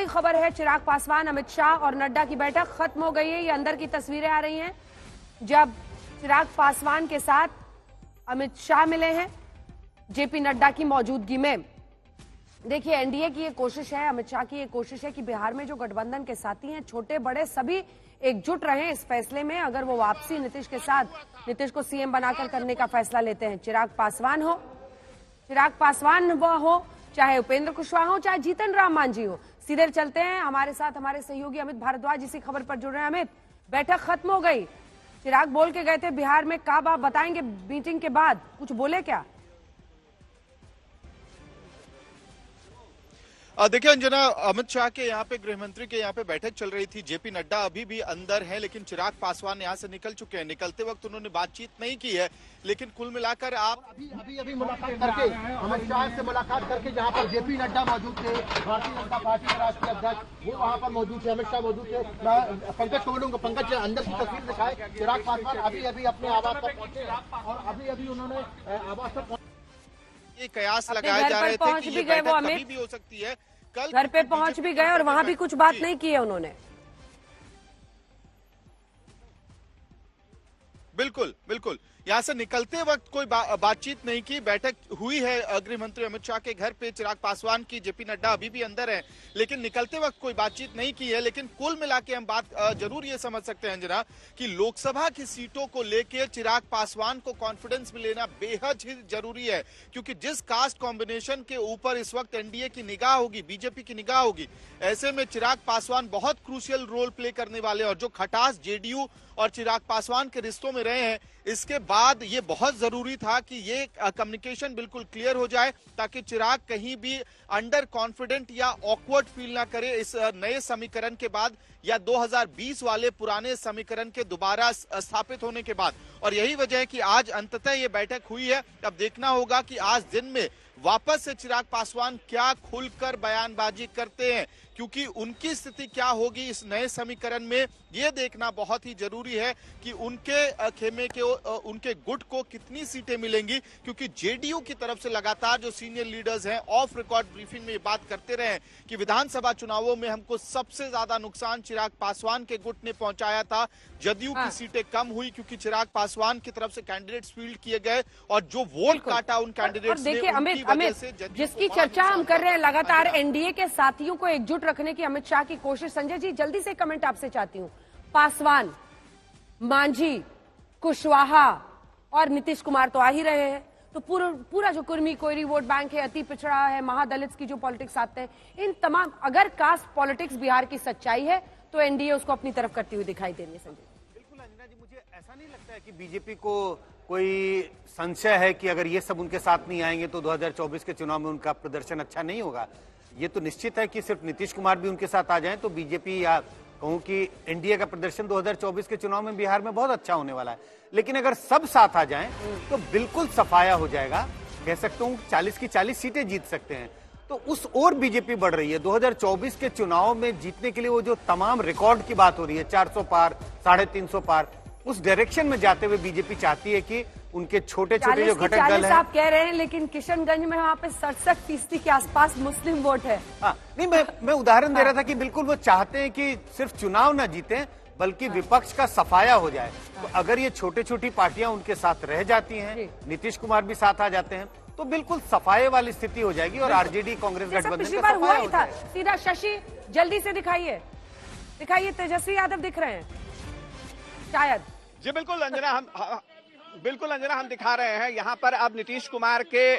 बड़ी खबर है, चिराग पासवान, अमित शाह और नड्डा की बैठक खत्म हो गई है। ये अंदर की तस्वीरें आ रही हैं जब चिराग पासवान के साथ अमित शाह मिले हैं जेपी नड्डा की मौजूदगी में। देखिए, एनडीए की ये कोशिश है, अमित शाह की ये कोशिश है कि बिहार में जो गठबंधन के साथी हैं, छोटे बड़े सभी एकजुट रहे इस फैसले में। अगर वो वापसी नीतीश के साथ, नीतीश को सीएम बनाकर करने का फैसला लेते हैं, चिराग पासवान वो हो, चाहे उपेंद्र कुशवाहा हो, चाहे जीतन राम मांझी हो। सीधे चलते हैं, हमारे साथ हमारे सहयोगी अमित भारद्वाज इसी खबर पर जुड़ रहे हैं। अमित, बैठक खत्म हो गई, चिराग बोल के गए थे बिहार में, कब आप बताएंगे मीटिंग के बाद कुछ बोले क्या? देखिए अंजना, अमित शाह के यहाँ पे, गृह मंत्री के यहाँ पे बैठक चल रही थी। जेपी नड्डा अभी भी अंदर हैं, लेकिन चिराग पासवान यहाँ से निकल चुके हैं। निकलते वक्त उन्होंने बातचीत नहीं की है, लेकिन कुल मिलाकर आप अभी मुलाकात करके, अमित शाह से मुलाकात करके, जहाँ पर जेपी नड्डा मौजूद थे, भारतीय जनता पार्टी के राष्ट्रीय अध्यक्ष, वो वहाँ पर मौजूद थे, अमित शाह मौजूद थे। पंकज को बोलूंगा, पंकज अंदर की तस्वीर दिखाए। चिराग पासवान अभी अपने आवास पर पहुंचे और अभी उन्होंने आवास पर ये कयास लगाए जा रहे थे कि ये बैठक कभी भी हो सकती है। कल घर पे पहुंच भी गए और वहां भी कुछ बात नहीं की है उन्होंने। बिल्कुल बिल्कुल, यहाँ से निकलते वक्त कोई बातचीत नहीं की। बैठक हुई है गृह मंत्री अमित शाह के घर पे, चिराग पासवान की। जेपी नड्डा अभी भी अंदर है, लेकिन निकलते वक्त कोई बातचीत नहीं की है। लेकिन कुल मिला के हम बात जरूर ये समझ सकते हैं जरा कि लोकसभा की सीटों को लेके चिराग पासवान को कॉन्फिडेंस में लेना बेहद ही जरूरी है, क्योंकि जिस कास्ट कॉम्बिनेशन के ऊपर इस वक्त एनडीए की निगाह होगी, बीजेपी की निगाह होगी, ऐसे में चिराग पासवान बहुत क्रूशियल रोल प्ले करने वाले। और जो खटास जेडीयू और चिराग पासवान के रिश्तों में रहे हैं, इसके बाद ये बहुत जरूरी था कि ये कम्युनिकेशन बिल्कुल क्लियर हो जाए, ताकि चिराग कहीं भी अंडर कॉन्फिडेंट या ऑकवर्ड फील ना करे इस नए समीकरण के बाद, या 2020 वाले पुराने समीकरण के दोबारा स्थापित होने के बाद। और यही वजह है कि आज अंततः ये बैठक हुई है। अब देखना होगा कि आज दिन में वापस से चिराग पासवान क्या खुलकर बयानबाजी करते हैं, क्योंकि उनकी स्थिति क्या होगी इस नए समीकरण में, ये देखना बहुत ही जरूरी है कि उनके खेमे के, उनके गुट को कितनी सीटें मिलेंगी। क्योंकि जेडीयू की तरफ से लगातार जो सीनियर लीडर्स हैं, ऑफ रिकॉर्ड ब्रीफिंग में ये बात करते रहे कि विधानसभा चुनावों में हमको सबसे ज्यादा नुकसान चिराग पासवान के गुट ने पहुंचाया था। जदयू की सीटें कम हुई क्योंकि चिराग पासवान की तरफ से कैंडिडेट्स फील्ड किए गए, और जो वोट काटा उन कैंडिडेट्स ने, अमित, जिसकी चर्चा हम कर रहे हैं लगातार, एनडीए के साथियों को एकजुट रखने की अमित शाह की कोशिश। संजय जी, जल्दी से कमेंट आपसे चाहती हूँ। पासवान, मांझी, कुशवाहा और नीतीश कुमार तो आ ही रहे हैं, तो पूरा जो कुर्मी कोयरी वोट बैंक है, अति पिछड़ा है, महादलित की जो पॉलिटिक्स आते हैं, इन तमाम, अगर कास्ट पॉलिटिक्स बिहार की सच्चाई है तो एनडीए उसको अपनी तरफ करती हुई दिखाई दे रही है। संजय, बिल्कुल अंजना जी, मुझे ऐसा नहीं लगता है कि बीजेपी को कोई संशय है कि अगर ये सब उनके साथ नहीं आएंगे तो 2024 के चुनाव में उनका प्रदर्शन अच्छा नहीं होगा। ये तो निश्चित है कि सिर्फ नीतीश कुमार भी उनके साथ आ जाएं तो बीजेपी, या कहूं कि एनडीए का प्रदर्शन 2024 के चुनाव में बिहार में बहुत अच्छा होने वाला है। लेकिन अगर सब साथ आ जाएं तो बिल्कुल सफाया हो जाएगा। कह सकता हूं 40 की 40 सीटें जीत सकते हैं। तो उस ओर बीजेपी बढ़ रही है। 2024 के चुनाव में जीतने के लिए वो जो तमाम रिकॉर्ड की बात हो रही है, 400 पार, 350 पार, उस डायरेक्शन में जाते हुए बीजेपी चाहती है कि उनके छोटे छोटे जो घटक दल हैं, आप कह रहे हैं, लेकिन किशनगंज में वहाँ पे 67% के आसपास मुस्लिम वोट है। हाँ, नहीं, मैं उदाहरण दे रहा था कि बिल्कुल वो चाहते हैं कि सिर्फ चुनाव ना जीते, बल्कि विपक्ष का सफाया हो जाए। तो अगर ये छोटी छोटी पार्टियां उनके साथ रह जाती हैं, नीतीश कुमार भी साथ आ जाते हैं, तो बिल्कुल सफाए वाली स्थिति हो जाएगी और आरजेडी कांग्रेस गठबंधन का सफाया हो जाएगा। सीधा शशि, जल्दी से दिखाइए, तेजस्वी यादव दिख रहे हैं शायद। जी बिल्कुल अंजना, हम दिखा रहे हैं यहाँ पर। अब नीतीश कुमार के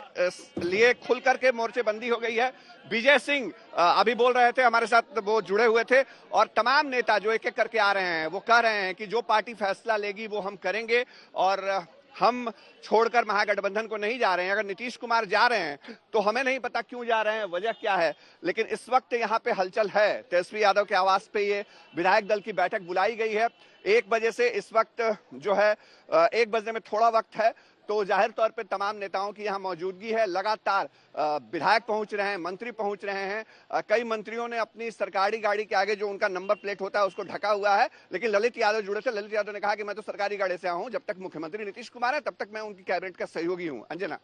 लिए खुल करके मोर्चेबंदी हो गई है। विजय सिंह अभी बोल रहे थे, हमारे साथ वो जुड़े हुए थे, और तमाम नेता जो एक एक करके आ रहे हैं वो कह रहे हैं कि जो पार्टी फैसला लेगी वो हम करेंगे, और हम छोड़कर महागठबंधन को नहीं जा रहे हैं। अगर नीतीश कुमार जा रहे हैं तो हमें नहीं पता क्यों जा रहे हैं, वजह क्या है, लेकिन इस वक्त यहाँ पे हलचल है। तेजस्वी यादव के आवास पे ये विधायक दल की बैठक बुलाई गई है 1 बजे से। इस वक्त जो है 1 बजने में थोड़ा वक्त है, तो जाहिर तौर पे तमाम नेताओं की यहाँ मौजूदगी है। लगातार विधायक पहुंच रहे हैं, मंत्री पहुंच रहे हैं। कई मंत्रियों ने अपनी सरकारी गाड़ी के आगे जो उनका नंबर प्लेट होता है उसको ढका हुआ है, लेकिन ललित यादव जुड़े थे। ललित यादव ने कहा कि मैं तो सरकारी गाड़ी से आया हूं, जब तक मुख्यमंत्री नीतीश कुमार है तब तक मैं उनकी कैबिनेट का सहयोगी हूं। अंजना,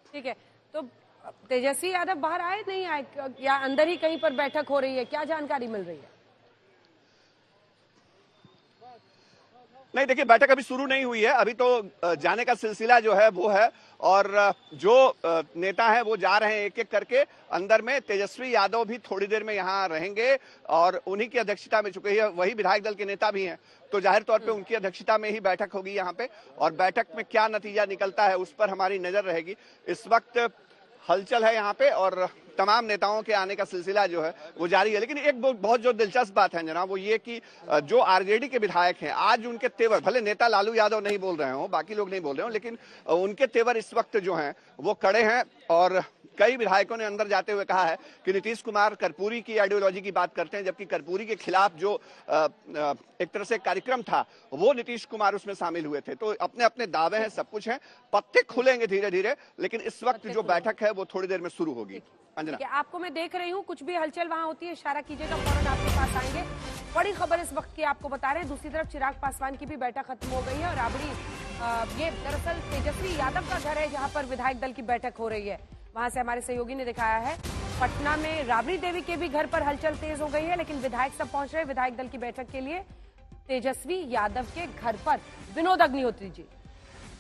ठीक है, तो तेजस्वी यादव बाहर आए नहीं आए, या अंदर ही कहीं पर बैठक हो रही है, क्या जानकारी मिल रही है? नहीं, देखिए बैठक अभी शुरू नहीं हुई है, अभी तो जाने का सिलसिला जो है वो है, और जो नेता हैं वो जा रहे हैं एक एक करके अंदर में। तेजस्वी यादव भी थोड़ी देर में यहाँ रहेंगे और उन्हीं की अध्यक्षता में, चुके हैं वही विधायक दल के नेता भी हैं, तो जाहिर तौर पे उनकी अध्यक्षता में ही बैठक होगी यहाँ पे, और बैठक में क्या नतीजा निकलता है उस पर हमारी नजर रहेगी। इस वक्त हलचल है यहाँ पे और तमाम नेताओं के आने का सिलसिला जो है वो जारी है। लेकिन एक बहुत जो दिलचस्प बात है जनाब, वो ये कि जो आरजेडी के विधायक हैं, आज उनके तेवर, भले नेता लालू यादव नहीं बोल रहे हो, बाकी लोग नहीं बोल रहे हो, लेकिन उनके तेवर इस वक्त जो हैं वो कड़े हैं। और कई विधायकों ने अंदर जाते हुए कहा है कि नीतीश कुमार कर्पूरी की आइडियोलॉजी की बात करते हैं, जबकि कर्पूरी के खिलाफ जो एक तरह से कार्यक्रम था वो नीतीश कुमार उसमें शामिल हुए थे। तो अपने अपने दावे हैं, सब कुछ है, पत्ते खुलेंगे धीरे धीरे, लेकिन इस वक्त जो बैठक है वो थोड़ी देर में शुरू होगी। अंजना, आपको मैं देख रही हूँ, कुछ भी हलचल वहां होती है इशारा कीजिएगा, फौरन आपके पास आएंगे। बड़ी खबर इस वक्त की आपको बता रहे हैं, दूसरी तरफ चिराग पासवान की भी बैठक खत्म हो गई है और राबड़ी, ये दरअसल तेजस्वी यादव का घर है जहां पर विधायक दल की बैठक हो रही है। वहां से हमारे सहयोगी ने दिखाया है, पटना में राबड़ी देवी के भी घर पर हलचल तेज हो गई है, लेकिन विधायक सब पहुंच रहे हैं विधायक दल की बैठक के लिए तेजस्वी यादव के घर पर। विनोद अग्निहोत्री जी,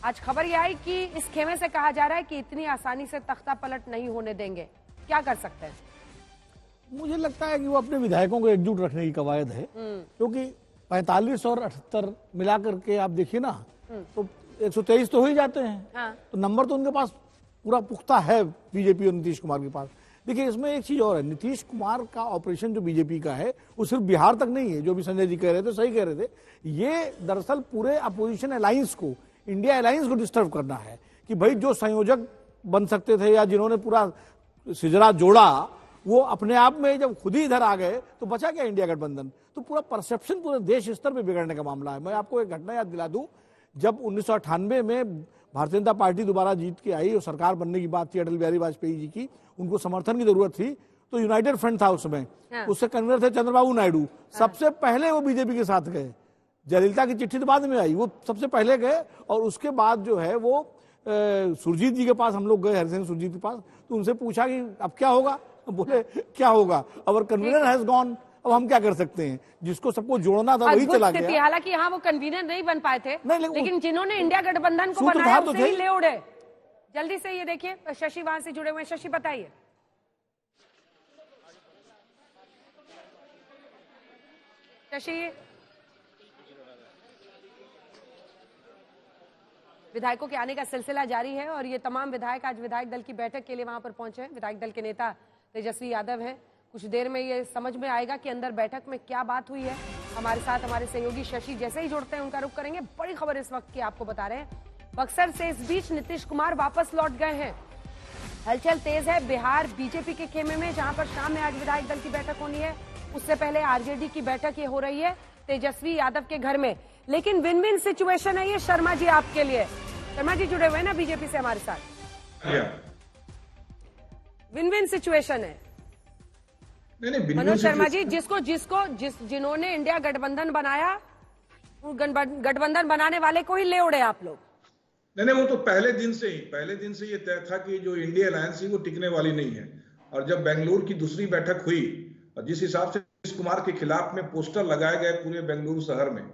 आज खबर यह आई कि इस खेमे से कहा जा रहा है कि इतनी आसानी से तख्ता पलट नहीं होने देंगे, क्या कर सकते हैं? मुझे लगता है कि वो अपने विधायकों को एकजुट रखने की कवायद है, क्योंकि 45 और 78 मिलाकर के आप देखिए ना, तो 123 तो हो ही जाते हैं। हाँ। तो नंबर तो उनके पास पूरा पुख्ता है बीजेपी और नीतीश कुमार के पास। देखिए, इसमें एक चीज और है, नीतीश कुमार का ऑपरेशन जो बीजेपी का है वो सिर्फ बिहार तक नहीं है, जो भी संजय जी कह रहे थे सही कह रहे थे। ये दरअसल पूरे अपोजिशन अलायंस को, इंडिया अलायंस को डिस्टर्ब करना है कि भाई जो संयोजक बन सकते थे या जिन्होंने पूरा सिजरा जोड़ा, वो अपने आप में जब खुद ही इधर आ गए तो बचा क्या इंडिया गठबंधन। तो पूरा परसेप्शन पूरे देश स्तर पे बिगड़ने का मामला है। मैं आपको एक घटना याद दिला दूं, जब 1998 में भारतीय जनता पार्टी दोबारा जीत के आई और सरकार बनने की बात थी अटल बिहारी वाजपेयी जी की, उनको समर्थन की जरूरत थी, तो यूनाइटेड फ्रंट था उस समय। उससे कन्वीनर थे चंद्रबाबू नायडू। सबसे पहले वो बीजेपी के साथ गए, जयललिता की चिट्ठी तो बाद में आई, वो सबसे पहले गए। और उसके बाद जो है वो सुरजीत जी के पास हम लोग गए, हरिसेन सुरजीत के पास, तो उनसे पूछा कि अब क्या होगा। बोले क्या होगा, अवर कन्वीनर हैज गॉन, अब हम क्या कर सकते हैं। जिसको सबको जोड़ना था वही चला गया। हालांकि यहाँ वो कन्वीनर नहीं बन पाए थे, लेकिन जिन्होंने इंडिया गठबंधन को सूत्रधार बनाया तो उसे थे। ही ले उड़े। जल्दी से ये देखिए, शशि वहां से जुड़े हुए हैं, शशि बताइए। शशि, विधायकों के आने का सिलसिला जारी है और ये तमाम विधायक आज विधायक दल की बैठक के लिए वहां पर पहुंचे हैं। विधायक दल के नेता तेजस्वी यादव हैं। कुछ देर में ये समझ में आएगा कि अंदर बैठक में क्या बात हुई है। हमारे साथ हमारे सहयोगी शशि जैसे ही जुड़ते हैं उनका रुख करेंगे। बड़ी खबर इस वक्त की आपको बता रहे हैं, बक्सर से इस बीच नीतीश कुमार वापस लौट गए हैं। हलचल तेज है बिहार बीजेपी के खेमे में, जहां पर शाम में आज विधायक दल की बैठक होनी है। उससे पहले आरजेडी की बैठक ये हो रही है तेजस्वी यादव के घर में। लेकिन विन विन सिचुएशन है ये शर्मा जी आपके लिए। शर्मा जी जुड़े हुए हैं ना बीजेपी से हमारे साथ। विन विन सिचुएशन है। मनोज शर्मा जी, जिन्होंने इंडिया गठबंधन बनाया, गठबंधन बनाने वाले को ही ले उड़े आप लोग। नहीं, वो तो पहले दिन से ही ये तय था कि जो इंडिया अलायंस है वो टिकने वाली नहीं है। और जब बेंगलुरु की दूसरी बैठक हुई और जिस हिसाब से नीतीश कुमार के खिलाफ में पोस्टर लगाए गए पूरे बेंगलुरु शहर में,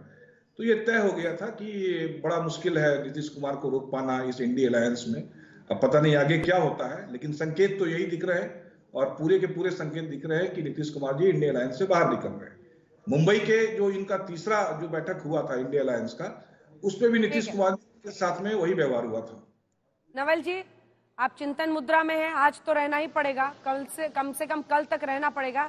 तो ये तय हो गया था कि बड़ा मुश्किल है नीतीश कुमार को रोक पाना इस इंडिया अलायंस में। अब पता नहीं आगे क्या होता है, लेकिन संकेत तो यही दिख रहे हैं और पूरे के पूरे संकेत दिख रहे हैं कि नीतीश कुमार जी इंडिया अलायंस से बाहर निकल रहे हैं। मुंबई के जो इनका तीसरा जो बैठक हुआ था इंडिया अलायंस का, उसपे भी नीतीश कुमार के साथ में वही व्यवहार हुआ था। नवल जी, आप चिंतन मुद्रा में हैं, आज तो रहना ही पड़ेगा, कम से कम कल तक रहना पड़ेगा।